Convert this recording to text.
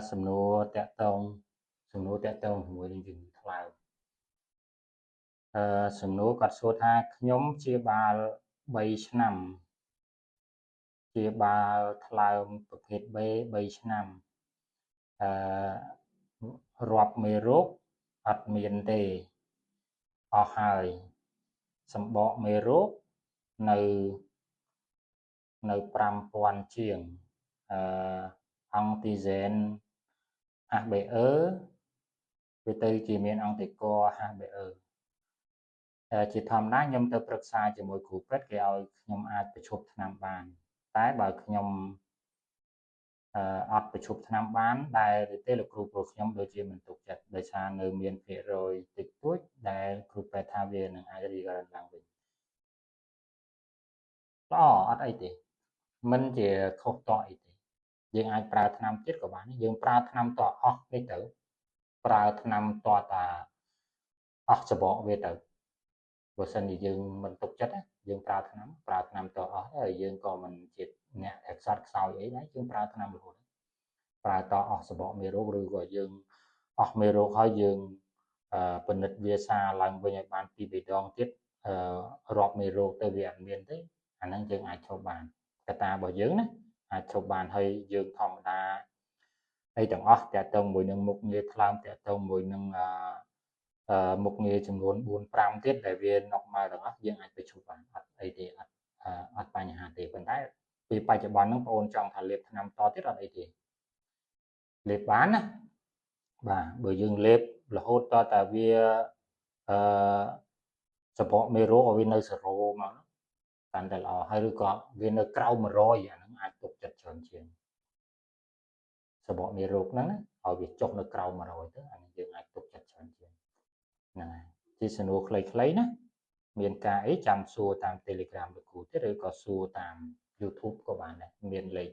សំណួរតាក់ទងជាមួយនឹងជំងឺថ្លើមសំណួរគាត់សួរថាខ្ញុំព្យាបាល3ឆ្នាំព្យាបាលថ្លើមប្រភេទ B 3ឆ្នាំរាប់មេរោគអត់មានទេអស់ហើយសម្បកមេរោគនៅ5000ជាងអង្គទីហ្សែន HbA វាទៅជាមានអង្គតិក HbA ជាធម្មតាខ្ញុំទៅប្រឹក្សាជាមួយគ្រូពេទ្យគេឲ្យខ្ញុំអាចប្រឈប់ថ្នាំបានតែបើខ្ញុំអត់ប្រឈប់ថ្នាំបានដែលទេលោកគ្រូព្រោះខ្ញុំដូចជាមិនទុកចិត្តដោយសារនៅមានភាគរយតិចតួចដែលគ្រូពេទ្យថាវានឹងអាចរីករាលឡើងវិញល្អអត់អីទេមិនជាខុសតអីទេយើងអាចប្រើថ្នាំទៀតក៏បានយើងប្រើថ្នាំតអស់នេះទៅប្រើថ្នាំតតាអស់ច្បកវាទៅបើសិនជាយើងមិនទុកចិត្តយើងប្រើថ្នាំតអស់ហើយយើងក៏មិនជាអ្នកខ្សត់ខ្សោយអីដែរយើងប្រើថ្នាំរហូតប្រើតអស់ច្បកមេរោគឬក៏យើងអស់មេរោគហើយយើងពិនិត្យវាសាឡើងវិញឲ្យបាន2 3ដងទៀតរាប់មេរោគទៅវាអត់មានទេអាហ្នឹងយើងអាចឈប់បានកត្តារបស់យើងណាអាចឈប់បានហើយយើងធម្មតាអីទាំងអស់តាក់ទងមួយនឹងមុខងារថ្លើមតាក់ទងមួយនឹងមុខងារចំនួន 4-5 ទៀតដែលវាណុកមកទាំងអស់យើងអាចទៅឈប់បានអត់អីទេអត់បញ្ហាទេប៉ុន្តែពីបច្ចុប្បន្នហ្នឹងបងអូនចង់ថាលេបថ្នាំតទៀតអត់អីទេលេបបានណាបាទបើយើងលេបរហូតតតែវាច្បកមេរោគឲ្យវានៅ0មកកាន់តែល្អហើយឬក៏វានៅក្រៅ100អាហ្នឹងអាចទុកចិត្តច្រើនជាងច្បកមេរោគហ្នឹងឲ្យវាចុះនៅក្រៅ100ទៅអានេះយើងអាចទុកចិត្តច្រើនជាងហ្នឹងហើយជាសំណួរខ្លីៗណាមានការអីចាំសួរតាម Telegram លោកគ្រូទៀតឬក៏សួរតាម YouTube ក៏បានដែរមានលេខ